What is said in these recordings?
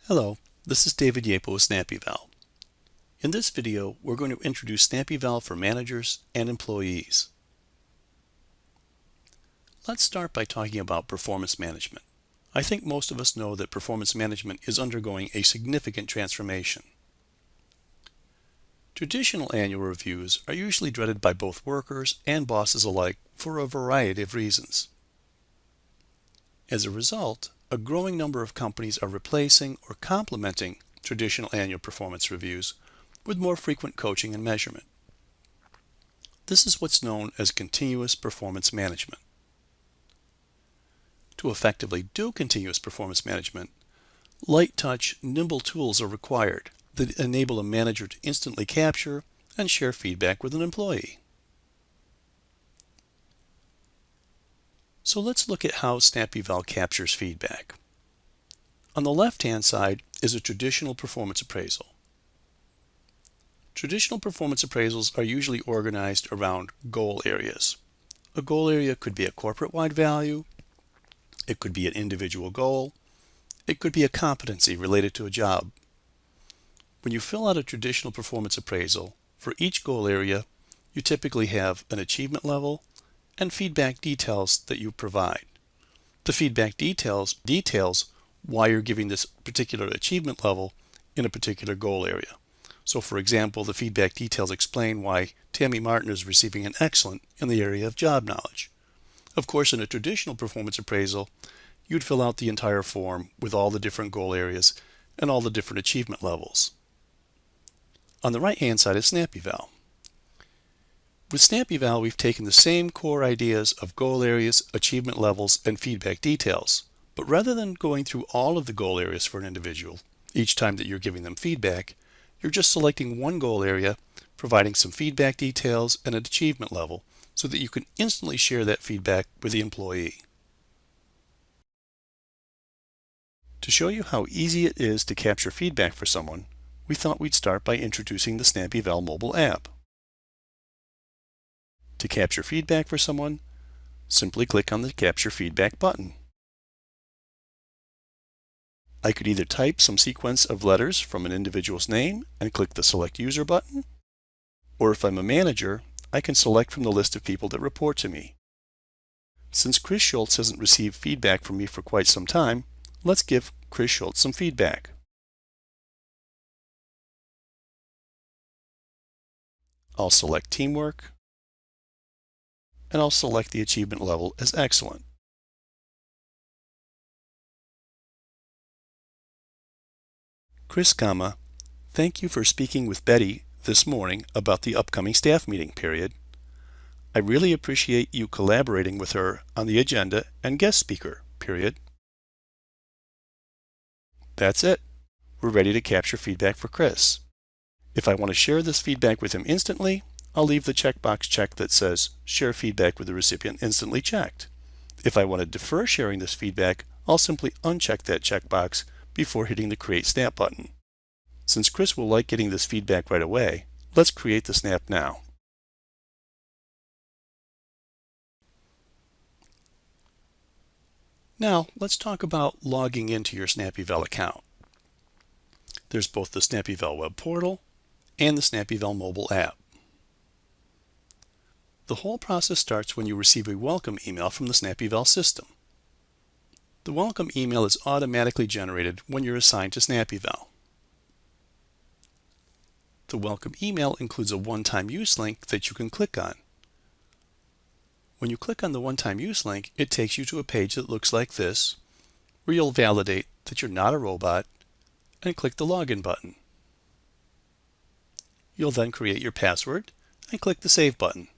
Hello, this is David Yapo with SnapEval. In this video, we're going to introduce SnapEval for managers and employees. Let's start by talking about performance management. I think most of us know that performance management is undergoing a significant transformation. Traditional annual reviews are usually dreaded by both workers and bosses alike for a variety of reasons. As a result, a growing number of companies are replacing or complementing traditional annual performance reviews with more frequent coaching and measurement. This is what's known as continuous performance management. To effectively do continuous performance management, light-touch, nimble tools are required that enable a manager to instantly capture and share feedback with an employee. So let's look at how SnapEval captures feedback. On the left-hand side is a traditional performance appraisal. Traditional performance appraisals are usually organized around goal areas. A goal area could be a corporate-wide value, it could be an individual goal, it could be a competency related to a job. When you fill out a traditional performance appraisal, for each goal area, you typically have an achievement level and feedback details that you provide. The feedback details why you're giving this particular achievement level in a particular goal area. So for example, the feedback details explain why Tammy Martin is receiving an excellent in the area of job knowledge. Of course, in a traditional performance appraisal, you'd fill out the entire form with all the different goal areas and all the different achievement levels. On the right-hand side is SnapEval. With SnapEval, we've taken the same core ideas of goal areas, achievement levels, and feedback details, but rather than going through all of the goal areas for an individual each time that you're giving them feedback, you're just selecting one goal area, providing some feedback details and an achievement level so that you can instantly share that feedback with the employee. To show you how easy it is to capture feedback for someone, we thought we'd start by introducing the SnapEval mobile app. To capture feedback for someone, simply click on the Capture Feedback button. I could either type some sequence of letters from an individual's name and click the Select User button, or if I'm a manager, I can select from the list of people that report to me. Since Chris Schultz hasn't received feedback from me for quite some time, let's give Chris Schultz some feedback. I'll select Teamwork, and I'll select the achievement level as Excellent. Chris, thank you for speaking with Betty this morning about the upcoming staff meeting period. I really appreciate you collaborating with her on the agenda and guest speaker period. That's it. We're ready to capture feedback for Chris. If I want to share this feedback with him instantly, I'll leave the checkbox checked that says Share Feedback with the recipient instantly checked. If I want to defer sharing this feedback, I'll simply uncheck that checkbox before hitting the Create Snap button. Since Chris will like getting this feedback right away, let's create the snap now. Now, let's talk about logging into your SnapEval account. There's both the SnapEval web portal and the SnapEval mobile app. The whole process starts when you receive a welcome email from the SnapEval system. The welcome email is automatically generated when you're assigned to SnapEval. The welcome email includes a one-time use link that you can click on. When you click on the one-time use link, it takes you to a page that looks like this, where you'll validate that you're not a robot and click the login button. You'll then create your password and click the Save button.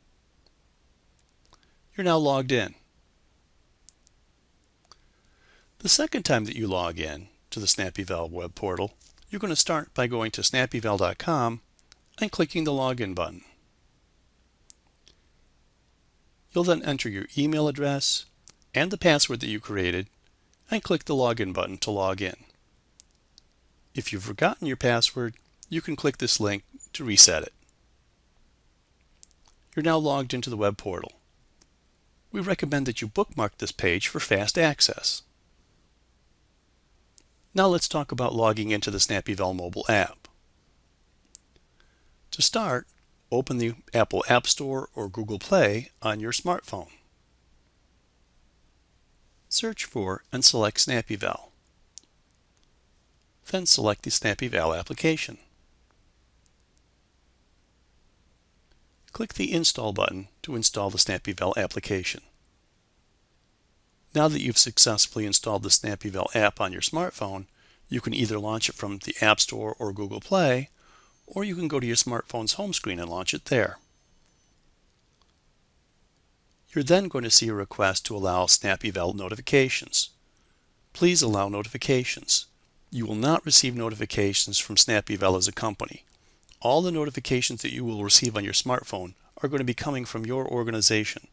You're now logged in. The second time that you log in to the SnapEval web portal, you're going to start by going to SnapEval.com and clicking the Login button. You'll then enter your email address and the password that you created and click the Login button to log in. If you've forgotten your password, you can click this link to reset it. You're now logged into the web portal. We recommend that you bookmark this page for fast access. Now let's talk about logging into the SnapEval mobile app. To start, open the Apple App Store or Google Play on your smartphone. Search for and select SnapEval. Then select the SnapEval application. Click the Install button to install the SnapEval application. Now that you've successfully installed the SnapEval app on your smartphone, you can either launch it from the App Store or Google Play, or you can go to your smartphone's home screen and launch it there. You're then going to see a request to allow SnapEval notifications. Please allow notifications. You will not receive notifications from SnapEval as a company. All the notifications that you will receive on your smartphone are going to be coming from your organization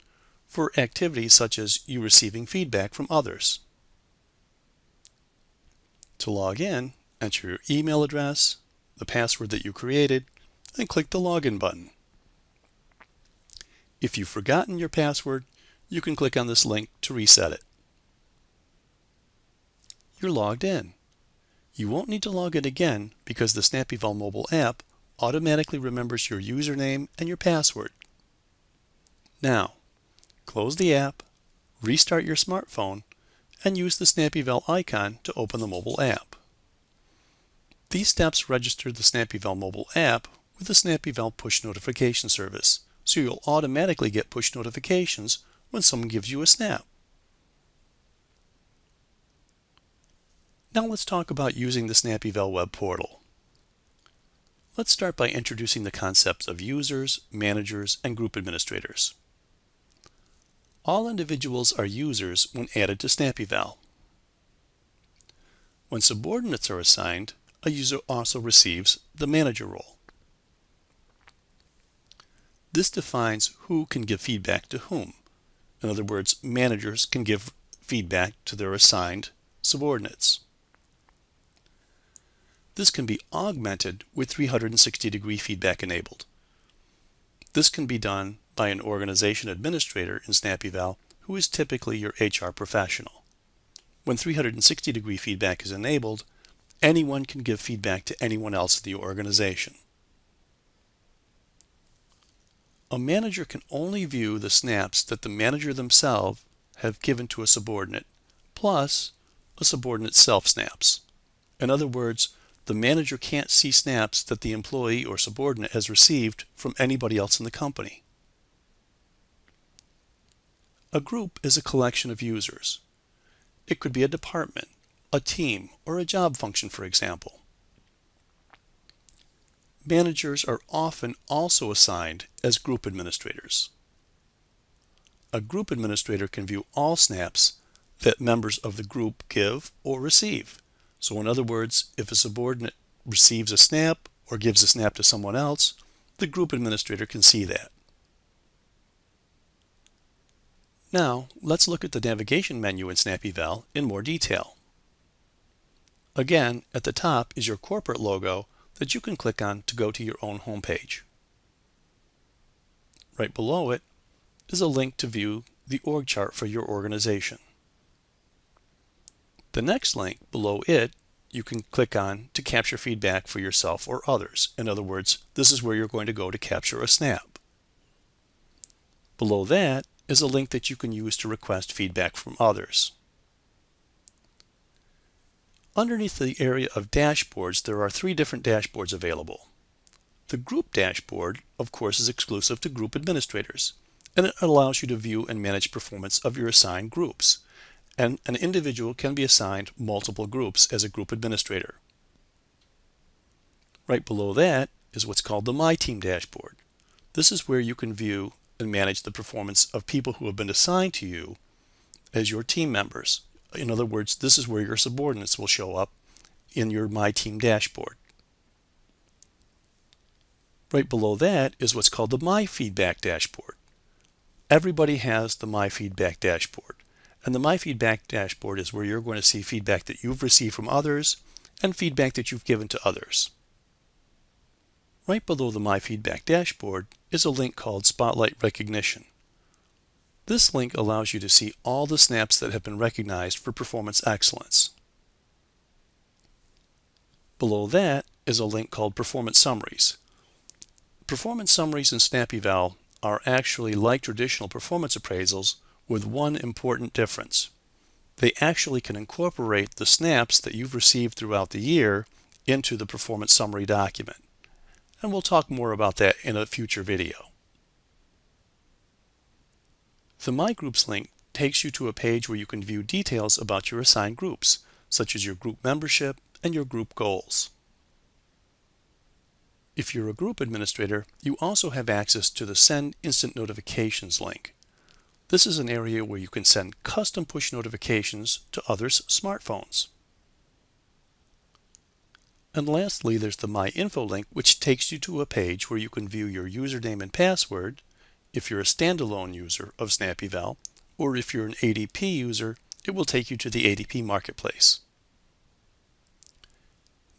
for activities such as you receiving feedback from others. To log in, enter your email address, the password that you created, and click the Login button. If you've forgotten your password, you can click on this link to reset it. You're logged in. You won't need to log in again because the SnapEval mobile app automatically remembers your username and your password. Now, close the app, restart your smartphone, and use the SnapEval icon to open the mobile app. These steps register the SnapEval mobile app with the SnapEval push notification service, so you'll automatically get push notifications when someone gives you a snap. Now let's talk about using the SnapEval web portal. Let's start by introducing the concepts of users, managers, and group administrators. All individuals are users when added to SnapEval. When subordinates are assigned, a user also receives the manager role. This defines who can give feedback to whom. In other words, managers can give feedback to their assigned subordinates. This can be augmented with 360-degree feedback enabled. This can be done by an organization administrator in SnapEval who is typically your HR professional. When 360-degree feedback is enabled, anyone can give feedback to anyone else in the organization. A manager can only view the snaps that the manager themselves have given to a subordinate, plus a subordinate self-snaps. In other words, the manager can't see snaps that the employee or subordinate has received from anybody else in the company. A group is a collection of users. It could be a department, a team, or a job function, for example. Managers are often also assigned as group administrators. A group administrator can view all snaps that members of the group give or receive. So in other words, if a subordinate receives a snap or gives a snap to someone else, the group administrator can see that. Now, let's look at the navigation menu in SnapEval in more detail. Again, at the top is your corporate logo that you can click on to go to your own homepage. Right below it is a link to view the org chart for your organization. The next link below it you can click on to capture feedback for yourself or others. In other words, this is where you're going to go to capture a snap. Below that is a link that you can use to request feedback from others. Underneath the area of dashboards, there are 3 different dashboards available. The group dashboard, of course, is exclusive to group administrators, and it allows you to view and manage performance of your assigned groups. And an individual can be assigned multiple groups as a group administrator. Right below that is what's called the My Team dashboard. This is where you can view and manage the performance of people who have been assigned to you as your team members. In other words, this is where your subordinates will show up in your My Team dashboard. Right below that is what's called the My Feedback dashboard. Everybody has the My Feedback dashboard. And the My Feedback dashboard is where you're going to see feedback that you've received from others and feedback that you've given to others. Right below the My Feedback dashboard is a link called Spotlight Recognition. This link allows you to see all the snaps that have been recognized for performance excellence. Below that is a link called Performance Summaries. Performance summaries in SnapEval are actually like traditional performance appraisals with one important difference. They actually can incorporate the snaps that you've received throughout the year into the performance summary document. And we'll talk more about that in a future video. The My Groups link takes you to a page where you can view details about your assigned groups, such as your group membership and your group goals. If you're a group administrator, you also have access to the Send Instant Notifications link. This is an area where you can send custom push notifications to others' smartphones. And lastly, there's the My Info link, which takes you to a page where you can view your username and password if you're a standalone user of SnapEval, or if you're an ADP user, it will take you to the ADP Marketplace.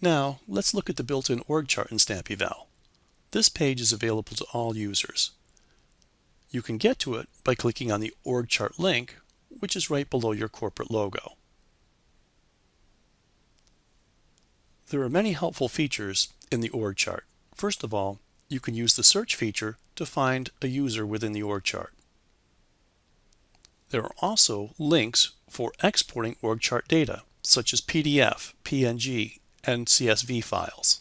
Now, let's look at the built-in org chart in SnapEval. This page is available to all users. You can get to it by clicking on the org chart link, which is right below your corporate logo. There are many helpful features in the org chart. First of all, you can use the search feature to find a user within the org chart. There are also links for exporting org chart data, such as PDF, PNG, and CSV files.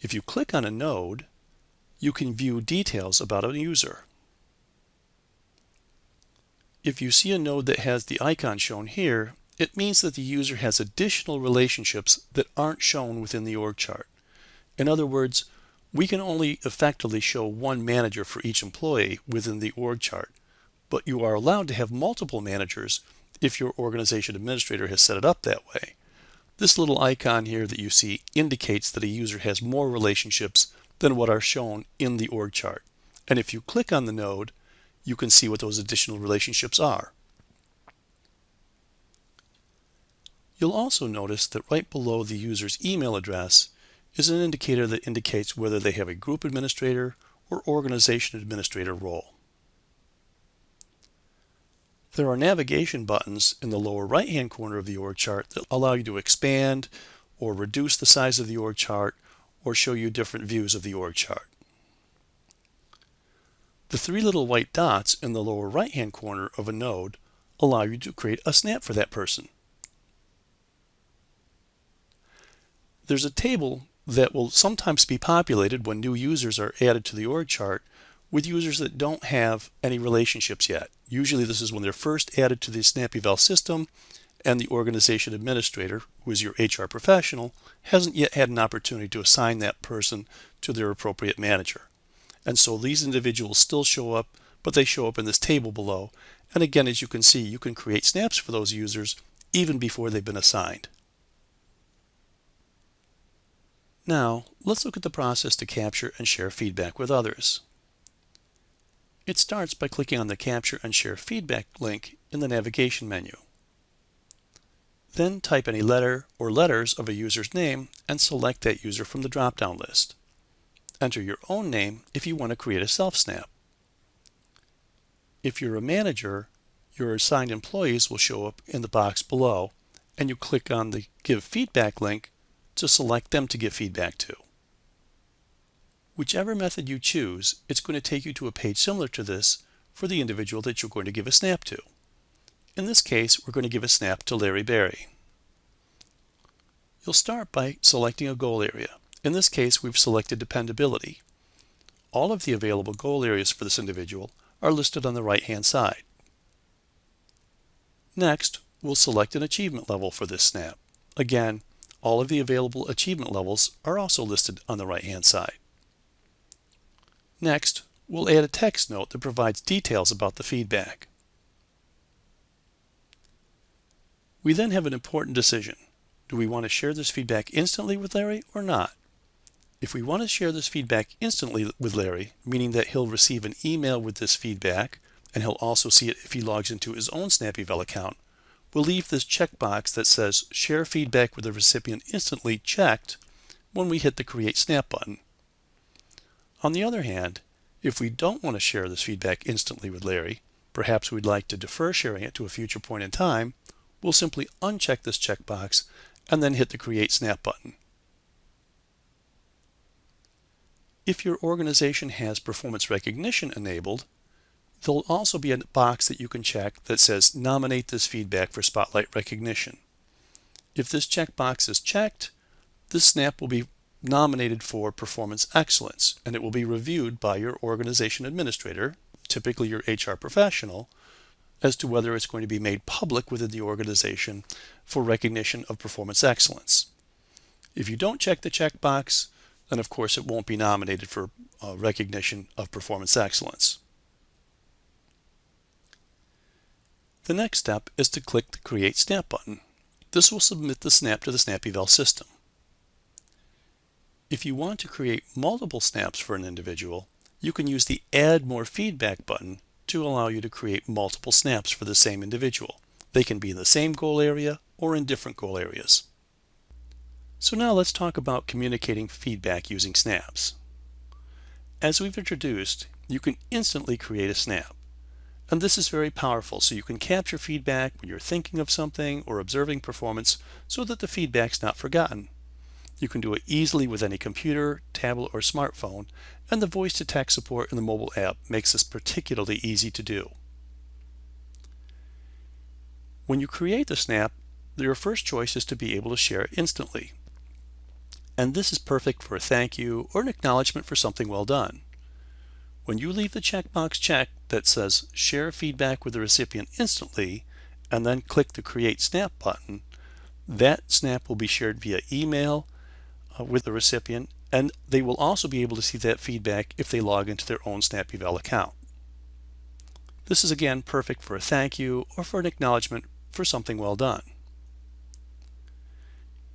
If you click on a node, you can view details about a user. If you see a node that has the icon shown here, it means that the user has additional relationships that aren't shown within the org chart. In other words, we can only effectively show one manager for each employee within the org chart, but you are allowed to have multiple managers if your organization administrator has set it up that way. This little icon here that you see indicates that a user has more relationships than what are shown in the org chart. And if you click on the node, you can see what those additional relationships are. You'll also notice that right below the user's email address is an indicator that indicates whether they have a group administrator or organization administrator role. There are navigation buttons in the lower right-hand corner of the org chart that allow you to expand or reduce the size of the org chart or show you different views of the org chart. The three little white dots in the lower right-hand corner of a node allow you to create a snap for that person. There's a table that will sometimes be populated when new users are added to the org chart with users that don't have any relationships yet. Usually this is when they're first added to the SnapEval system and the organization administrator, who is your HR professional, hasn't yet had an opportunity to assign that person to their appropriate manager. And so these individuals still show up, but they show up in this table below. And again, as you can see, you can create snaps for those users even before they've been assigned. Now, let's look at the process to capture and share feedback with others. It starts by clicking on the Capture and Share Feedback link in the navigation menu. Then type any letter or letters of a user's name and select that user from the drop-down list. Enter your own name if you want to create a self-snap. If you're a manager, your assigned employees will show up in the box below, and you click on the Give Feedback link to select them to give feedback to. Whichever method you choose, it's going to take you to a page similar to this for the individual that you're going to give a snap to. In this case, we're going to give a snap to Larry Berry. You'll start by selecting a goal area. In this case, we've selected dependability. All of the available goal areas for this individual are listed on the right-hand side. Next, we'll select an achievement level for this snap. Again, all of the available achievement levels are also listed on the right-hand side. Next, we'll add a text note that provides details about the feedback. We then have an important decision. Do we want to share this feedback instantly with Larry or not? If we want to share this feedback instantly with Larry, meaning that he'll receive an email with this feedback, and he'll also see it if he logs into his own SnapEval account, we'll leave this checkbox that says Share Feedback with the Recipient Instantly checked when we hit the Create Snap button. On the other hand, if we don't want to share this feedback instantly with Larry, perhaps we'd like to defer sharing it to a future point in time, we'll simply uncheck this checkbox and then hit the Create Snap button. If your organization has performance recognition enabled, there'll also be a box that you can check that says Nominate this feedback for spotlight recognition. If this checkbox is checked, this snap will be nominated for performance excellence, and it will be reviewed by your organization administrator, typically your HR professional, as to whether it's going to be made public within the organization for recognition of performance excellence. If you don't check the checkbox, then of course it won't be nominated for recognition of performance excellence. The next step is to click the Create Snap button. This will submit the snap to the SnapEval system. If you want to create multiple snaps for an individual, you can use the Add More Feedback button to allow you to create multiple snaps for the same individual. They can be in the same goal area or in different goal areas. So now let's talk about communicating feedback using snaps. As we've introduced, you can instantly create a snap. And this is very powerful, so you can capture feedback when you're thinking of something or observing performance so that the feedback's not forgotten. You can do it easily with any computer, tablet, or smartphone, and the voice-to-text support in the mobile app makes this particularly easy to do. When you create the snap, your first choice is to be able to share it instantly. And this is perfect for a thank you or an acknowledgement for something well done. When you leave the checkbox checked that says Share feedback with the recipient instantly, and then click the Create Snap button, that snap will be shared via email with the recipient, and they will also be able to see that feedback if they log into their own SnapEval account. This is again perfect for a thank you or for an acknowledgement for something well done.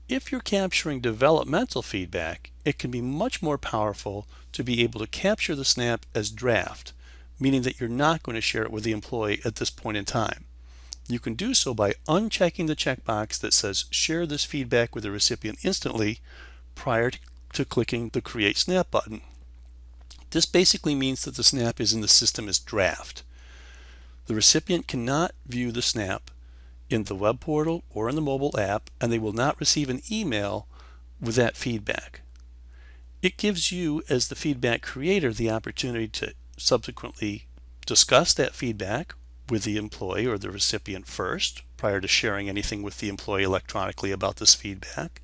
If you're capturing developmental feedback, it can be much more powerful to be able to capture the snap as draft, meaning that you're not going to share it with the employee at this point in time. You can do so by unchecking the checkbox that says Share this feedback with the recipient instantly prior to clicking the Create Snap button. This basically means that the snap is in the system as draft. The recipient cannot view the snap in the web portal or in the mobile app, and they will not receive an email with that feedback. It gives you, as the feedback creator, the opportunity to subsequently discuss that feedback with the employee or the recipient first, prior to sharing anything with the employee electronically about this feedback.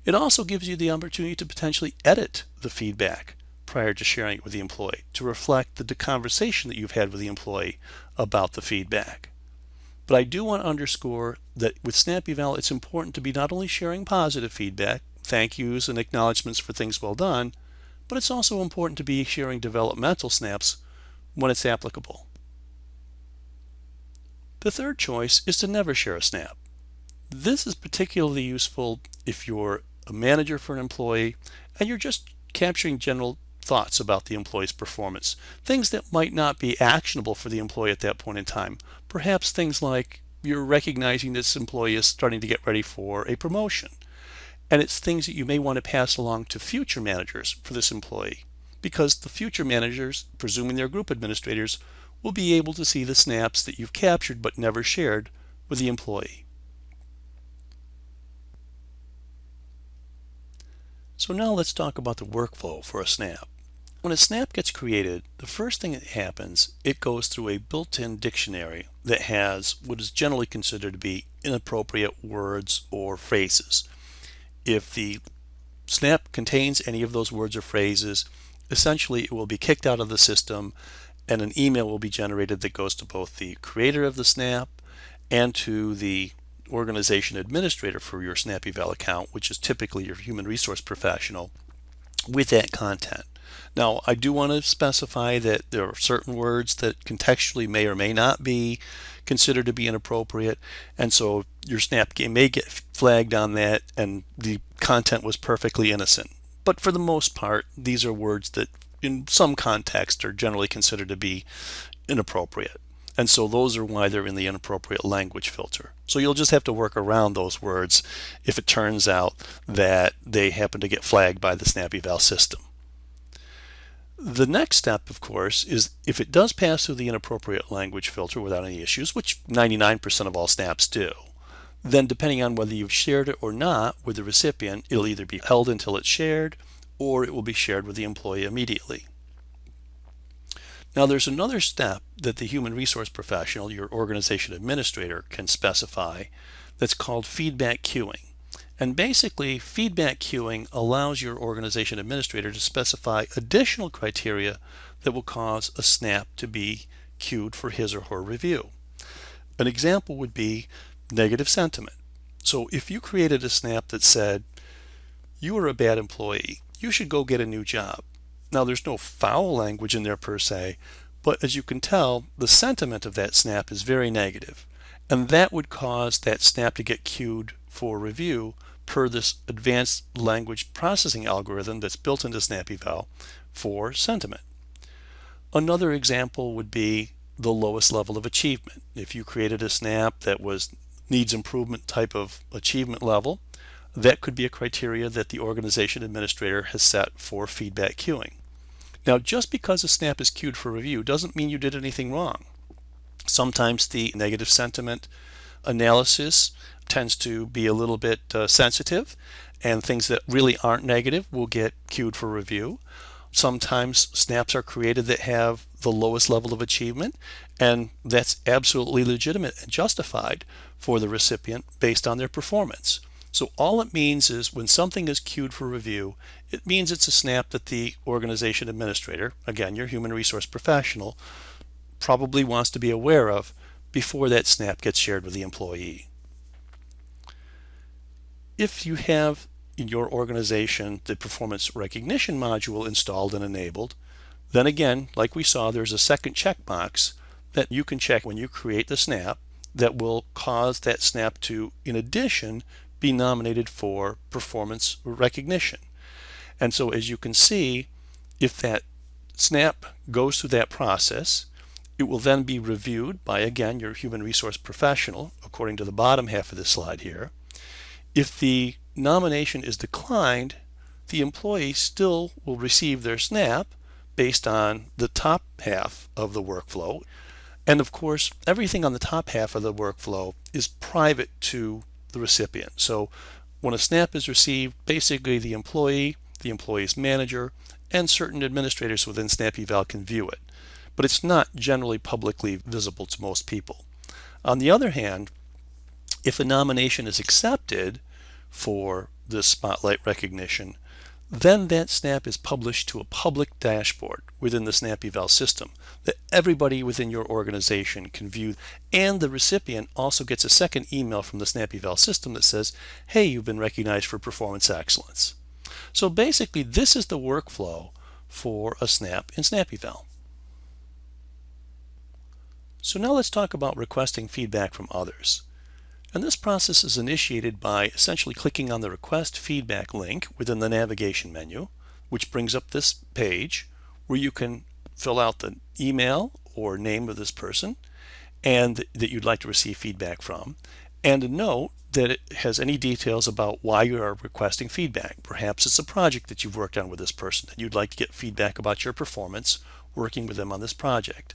It also gives you the opportunity to potentially edit the feedback prior to sharing it with the employee to reflect the conversation that you've had with the employee about the feedback. But I do want to underscore that with SnapEval, it's important to be not only sharing positive feedback, thank yous and acknowledgments for things well done, but it's also important to be sharing developmental snaps when it's applicable. The third choice is to never share a snap. This is particularly useful if you're a manager for an employee and you're just capturing general thoughts about the employee's performance, things that might not be actionable for the employee at that point in time. Perhaps things like you're recognizing this employee is starting to get ready for a promotion, and it's things that you may want to pass along to future managers for this employee, because the future managers, presuming they're group administrators, will be able to see the snaps that you've captured but never shared with the employee. So now let's talk about the workflow for a snap. When a snap gets created, the first thing that happens, it goes through a built-in dictionary that has what is generally considered to be inappropriate words or phrases. If the snap contains any of those words or phrases, essentially it will be kicked out of the system and an email will be generated that goes to both the creator of the snap and to the organization administrator for your SnapEval account, which is typically your human resource professional, with that content. Now, I do want to specify that there are certain words that contextually may or may not be considered to be inappropriate, and so your snap may get flagged on that and the content was perfectly innocent. But for the most part, these are words that in some context are generally considered to be inappropriate. And so those are why they're in the inappropriate language filter. So you'll just have to work around those words if it turns out that they happen to get flagged by the SnapEval system. The next step, of course, is if it does pass through the inappropriate language filter without any issues, which 99% of all snaps do, Then depending on whether you've shared it or not with the recipient, it'll either be held until it's shared or it will be shared with the employee immediately. Now there's another step that the human resource professional, your organization administrator, can specify that's called feedback queuing. And basically, feedback queuing allows your organization administrator to specify additional criteria that will cause a snap to be queued for his or her review. An example would be negative sentiment. So if you created a snap that said, "You are a bad employee, you should go get a new job." Now there's no foul language in there per se, but as you can tell, the sentiment of that snap is very negative. And that would cause that snap to get queued for review per this advanced language processing algorithm that's built into SnapEval for sentiment. Another example would be the lowest level of achievement. If you created a snap that was needs improvement type of achievement level, that could be a criteria that the organization administrator has set for feedback queuing. Now, just because a snap is queued for review doesn't mean you did anything wrong. Sometimes the negative sentiment analysis tends to be a little bit sensitive, and things that really aren't negative will get queued for review. Sometimes snaps are created that have the lowest level of achievement, and that's absolutely legitimate and justified for the recipient based on their performance. So all it means is when something is queued for review, it means it's a snap that the organization administrator, again, your human resource professional, probably wants to be aware of before that snap gets shared with the employee. If you have in your organization the performance recognition module installed and enabled, then again, like we saw, there's a second checkbox that you can check when you create the snap that will cause that snap to, in addition, be nominated for performance recognition. And so as you can see, if that snap goes through that process, it will then be reviewed by, again, your human resource professional, according to the bottom half of this slide here. If the nomination is declined, the employee still will receive their snap based on the top half of the workflow. And of course, everything on the top half of the workflow is private to the recipient. So when a snap is received, basically the employee's manager, and certain administrators within SnapEval can view it. But it's not generally publicly visible to most people. On the other hand, if a nomination is accepted for this spotlight recognition, then that snap is published to a public dashboard within the SnapEval system that everybody within your organization can view, and the recipient also gets a second email from the SnapEval system that says, "Hey, you've been recognized for performance excellence." So basically, this is the workflow for a snap in SnapEval. So now let's talk about requesting feedback from others. And this process is initiated by essentially clicking on the Request Feedback link within the navigation menu, which brings up this page where you can fill out the email or name of this person and that you'd like to receive feedback from, and a note that it has any details about why you are requesting feedback. Perhaps it's a project that you've worked on with this person and you'd like to get feedback about your performance working with them on this project.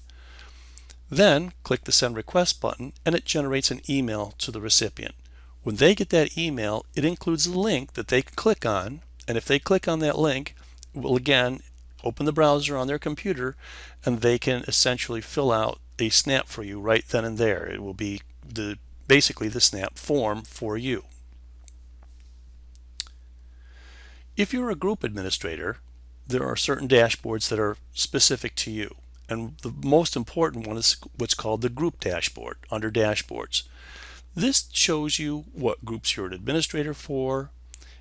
Then click the Send Request button and it generates an email to the recipient. When they get that email, it includes a link that they can click on, and if they click on that link, it will again open the browser on their computer and they can essentially fill out a snap for you right then and there. It will be basically the snap form for you. If you're a group administrator, there are certain dashboards that are specific to you. And the most important one is what's called the group dashboard under dashboards. This shows you what groups you're an administrator for.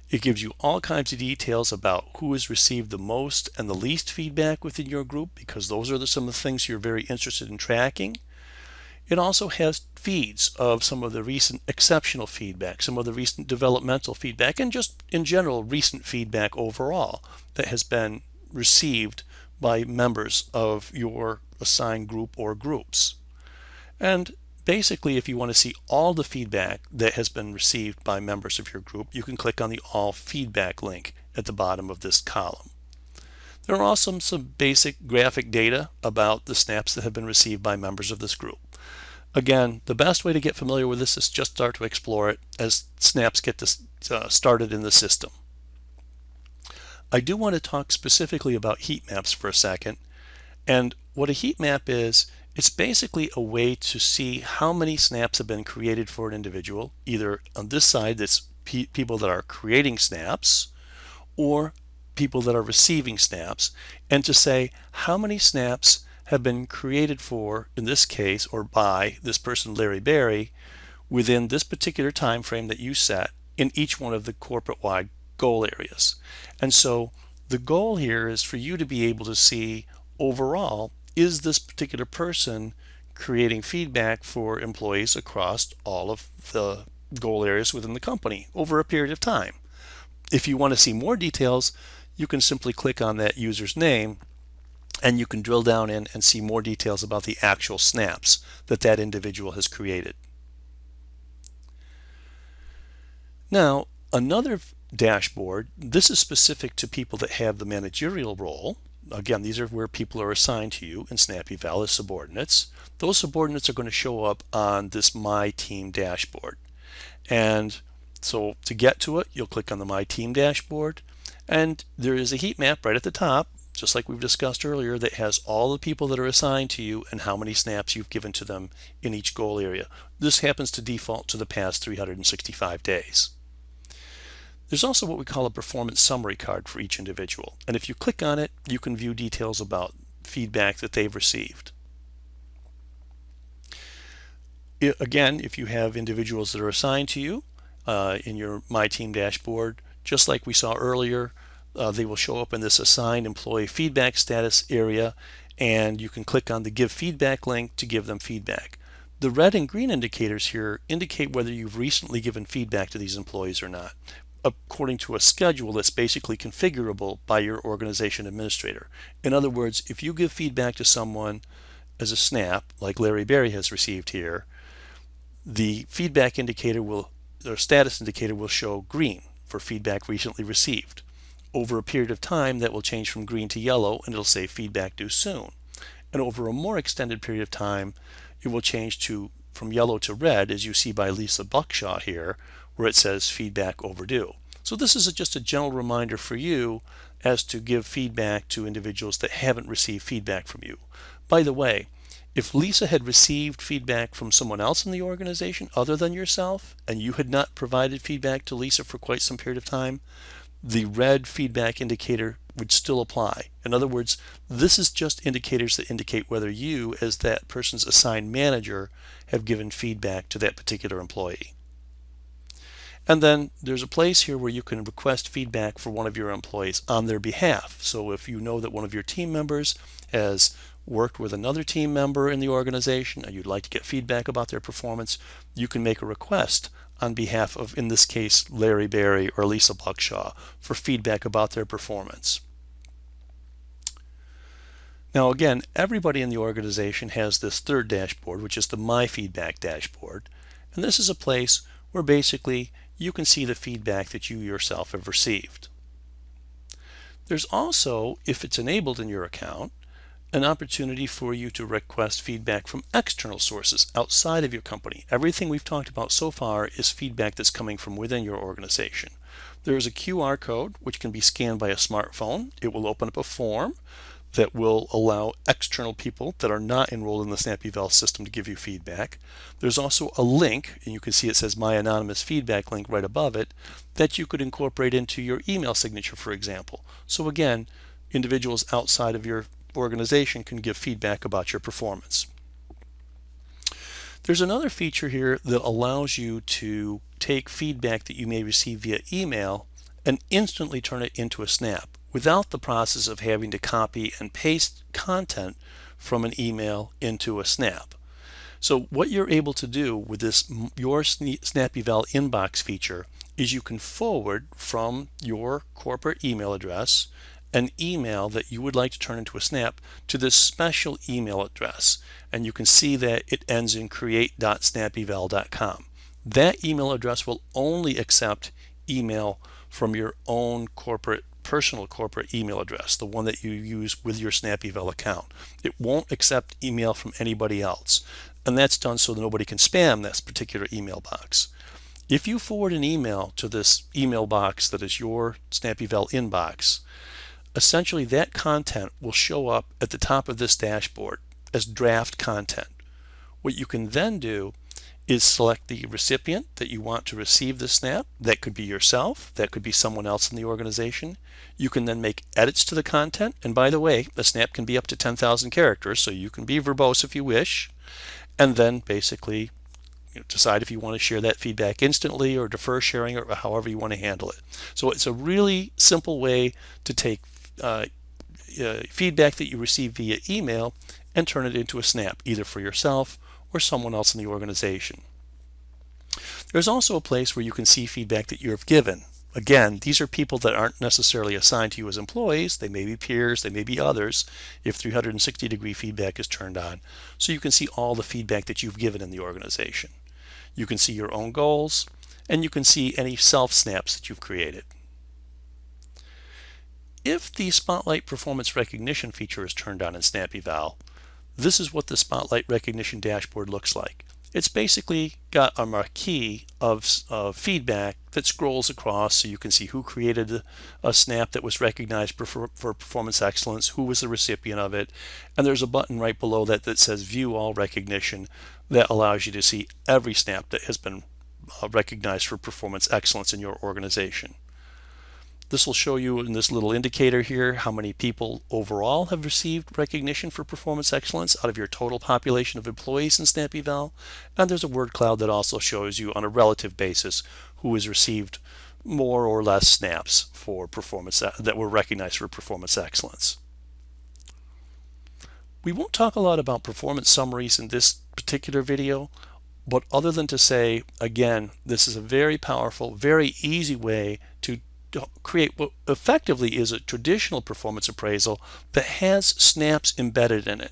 It gives you all kinds of details about who has received the most and the least feedback within your group, because those are some of the things you're very interested in tracking. It also has feeds of some of the recent exceptional feedback, some of the recent developmental feedback, and just in general recent feedback overall that has been received by members of your assigned group or groups. And basically, if you want to see all the feedback that has been received by members of your group, you can click on the All Feedback link at the bottom of this column. There are also some basic graphic data about the snaps that have been received by members of this group. Again, the best way to get familiar with this is just start to explore it as snaps get started in the system. I do want to talk specifically about heat maps for a second. And what a heat map is, it's basically a way to see how many snaps have been created for an individual, either on this side that's people that are creating snaps or people that are receiving snaps, and to say how many snaps have been created for, in this case, or by this person, Larry Berry, within this particular time frame that you set in each one of the corporate-wide goal areas. And so the goal here is for you to be able to see overall, is this particular person creating feedback for employees across all of the goal areas within the company over a period of time. If you want to see more details, you can simply click on that user's name and you can drill down in and see more details about the actual snaps that that individual has created. Now, another dashboard, this is specific to people that have the managerial role. Again, these are where people are assigned to you in SnapEval as subordinates. Those subordinates are going to show up on this My Team dashboard. And so to get to it, you'll click on the My Team dashboard, and there is a heat map right at the top, just like we've discussed earlier, that has all the people that are assigned to you and how many snaps you've given to them in each goal area. This happens to default to the past 365 days. There's also what we call a performance summary card for each individual, and if you click on it, you can view details about feedback that they've received. Again, if you have individuals that are assigned to you in your My Team dashboard, just like we saw earlier, they will show up in this Assigned Employee Feedback Status area, and you can click on the Give Feedback link to give them feedback. The red and green indicators here indicate whether you've recently given feedback to these employees or not, according to a schedule that's basically configurable by your organization administrator. In other words, if you give feedback to someone as a snap, like Larry Berry has received here, the feedback indicator will, or status indicator will show green for feedback recently received. Over a period of time, that will change from green to yellow, and it'll say feedback due soon. And over a more extended period of time, it will change from yellow to red, as you see by Lisa Buckshaw here, where it says feedback overdue. So this is just a general reminder for you as to give feedback to individuals that haven't received feedback from you. By the way, if Lisa had received feedback from someone else in the organization other than yourself, and you had not provided feedback to Lisa for quite some period of time, the red feedback indicator would still apply. In other words, this is just indicators that indicate whether you, as that person's assigned manager, have given feedback to that particular employee. And then there's a place here where you can request feedback for one of your employees on their behalf. So if you know that one of your team members has worked with another team member in the organization and you'd like to get feedback about their performance, you can make a request on behalf of, in this case, Larry Berry or Lisa Buckshaw, for feedback about their performance. Now again, everybody in the organization has this third dashboard, which is the My Feedback dashboard. And this is a place where basically you can see the feedback that you yourself have received. There's also, if it's enabled in your account, an opportunity for you to request feedback from external sources outside of your company. Everything we've talked about so far is feedback that's coming from within your organization. There is a QR code which can be scanned by a smartphone. It will open up a form that will allow external people that are not enrolled in the SnapEval system to give you feedback. There's also a link, and you can see it says My Anonymous Feedback link right above it, that you could incorporate into your email signature, for example. So again, individuals outside of your organization can give feedback about your performance. There's another feature here that allows you to take feedback that you may receive via email and instantly turn it into a snap without the process of having to copy and paste content from an email into a snap. So what you're able to do with this Your SnapEval Inbox feature is you can forward from your corporate email address an email that you would like to turn into a snap to this special email address, and you can see that it ends in create.snapeval.com. That email address will only accept email from your own personal corporate email address, the one that you use with your SnapEval account. It won't accept email from anybody else. and that's done so that nobody can spam this particular email box. If you forward an email to this email box that is your SnapEval inbox, essentially that content will show up at the top of this dashboard as draft content. What you can then do is select the recipient that you want to receive the snap. That could be yourself, that could be someone else in the organization. You can then make edits to the content, and by the way, a snap can be up to 10,000 characters, so you can be verbose if you wish, and then basically decide if you want to share that feedback instantly or defer sharing, or however you want to handle it. So it's a really simple way to take feedback that you receive via email and turn it into a snap, either for yourself or someone else in the organization. There's also a place where you can see feedback that you have given. Again, these are people that aren't necessarily assigned to you as employees. They may be peers, they may be others, if 360-degree feedback is turned on. So you can see all the feedback that you've given in the organization. You can see your own goals, and you can see any self-snaps that you've created. If the Spotlight Performance Recognition feature is turned on in SnapEval, this is what the Spotlight Recognition dashboard looks like. It's basically got a marquee of feedback that scrolls across, so you can see who created a snap that was recognized for performance excellence, who was the recipient of it, and there's a button right below that that says View All Recognition that allows you to see every snap that has been recognized for performance excellence in your organization. This will show you in this little indicator here how many people overall have received recognition for performance excellence out of your total population of employees in SnapEval. And there's a word cloud that also shows you on a relative basis who has received more or less snaps for performance that were recognized for performance excellence. We won't talk a lot about performance summaries in this particular video, but other than to say, again, this is a very powerful, very easy way to create what effectively is a traditional performance appraisal that has snaps embedded in it.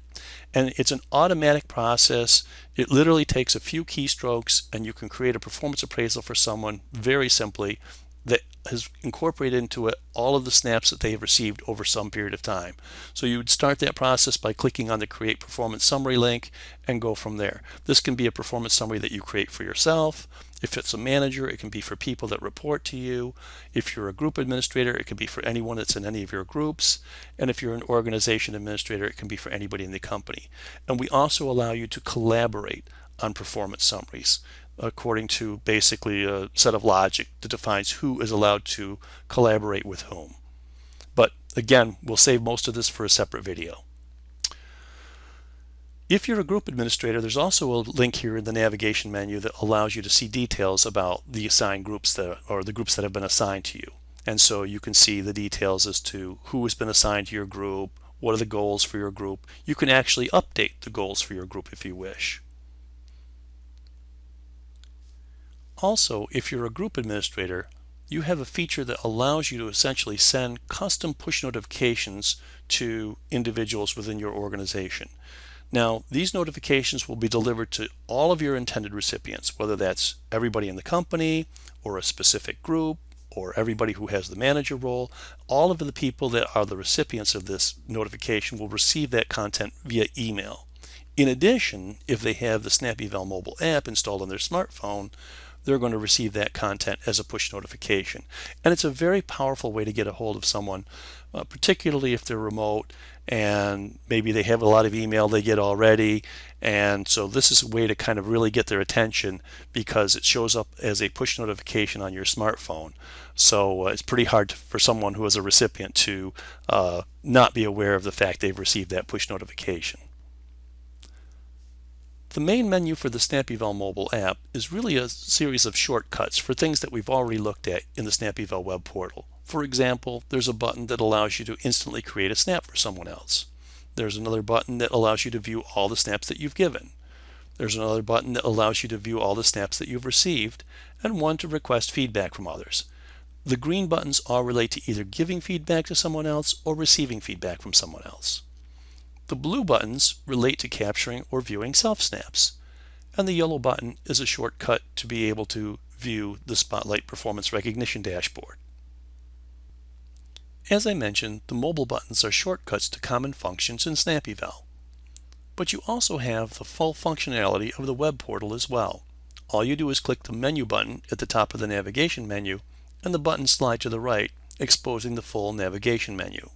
And it's an automatic process. It literally takes a few keystrokes and you can create a performance appraisal for someone very simply that has incorporated into it all of the snaps that they have received over some period of time. So you would start that process by clicking on the Create Performance Summary link and go from there. This can be a performance summary that you create for yourself. If it's a manager, it can be for people that report to you. If you're a group administrator, it can be for anyone that's in any of your groups. And if you're an organization administrator, it can be for anybody in the company. And we also allow you to collaborate on performance summaries according to basically a set of logic that defines who is allowed to collaborate with whom. But again, we'll save most of this for a separate video. If you're a group administrator, there's also a link here in the navigation menu that allows you to see details about the assigned groups or the groups that have been assigned to you. And so you can see the details as to who has been assigned to your group, what are the goals for your group. You can actually update the goals for your group if you wish. Also, if you're a group administrator, you have a feature that allows you to essentially send custom push notifications to individuals within your organization. Now, these notifications will be delivered to all of your intended recipients, whether that's everybody in the company or a specific group or everybody who has the manager role. All of the people that are the recipients of this notification will receive that content via email. In addition, if they have the SnapEval mobile app installed on their smartphone, they're going to receive that content as a push notification. And it's a very powerful way to get a hold of someone, particularly if they're remote and maybe they have a lot of email they get already. And so this is a way to kind of really get their attention because it shows up as a push notification on your smartphone. So it's pretty hard for someone who is a recipient to not be aware of the fact they've received that push notification. The main menu for the SnapEval mobile app is really a series of shortcuts for things that we've already looked at in the SnapEval web portal. For example, there's a button that allows you to instantly create a snap for someone else. There's another button that allows you to view all the snaps that you've given. There's another button that allows you to view all the snaps that you've received, and one to request feedback from others. The green buttons all relate to either giving feedback to someone else or receiving feedback from someone else. The blue buttons relate to capturing or viewing self-snaps, and the yellow button is a shortcut to be able to view the Spotlight Performance Recognition dashboard. As I mentioned, the mobile buttons are shortcuts to common functions in SnapEval. But you also have the full functionality of the web portal as well. All you do is click the menu button at the top of the navigation menu, and the buttons slide to the right, exposing the full navigation menu.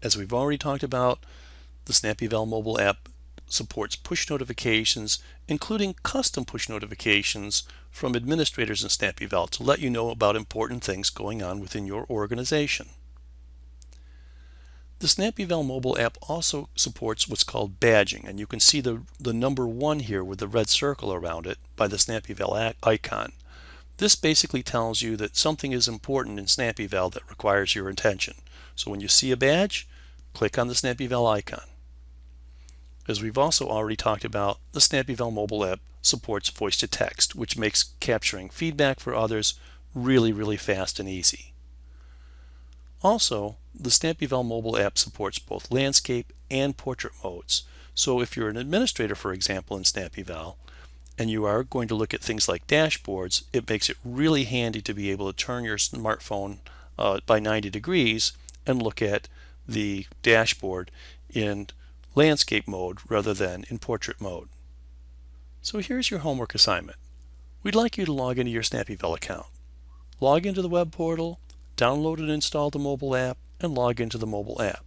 As we've already talked about, the SnapEval mobile app supports push notifications, including custom push notifications from administrators in SnapEval to let you know about important things going on within your organization. The SnapEval mobile app also supports what's called badging, and you can see the number 1 here with the red circle around it by the SnapEval icon. This basically tells you that something is important in SnapEval that requires your attention. So when you see a badge, click on the SnapEval icon. As we've also already talked about, the SnapEval mobile app supports voice to text, which makes capturing feedback for others really fast and easy. Also, the SnapEval mobile app supports both landscape and portrait modes. So if you're an administrator, for example, in SnapEval, and you are going to look at things like dashboards, it makes it really handy to be able to turn your smartphone by 90 degrees and look at the dashboard in landscape mode rather than in portrait mode. So here's your homework assignment. We'd like you to log into your SnapEval account. Log into the web portal, download and install the mobile app, and log into the mobile app.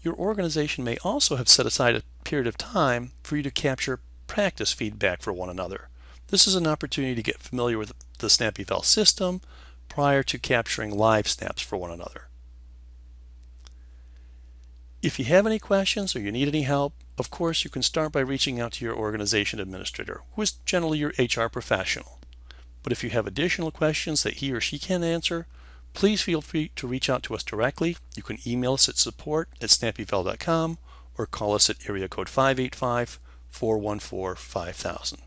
Your organization may also have set aside a period of time for you to capture practice feedback for one another. This is an opportunity to get familiar with the SnapEval system prior to capturing live snaps for one another. If you have any questions or you need any help, of course you can start by reaching out to your organization administrator, who is generally your HR professional. But if you have additional questions that he or she can answer, please feel free to reach out to us directly. You can email us at support@snapeval.com or call us at area code 585-414-5000.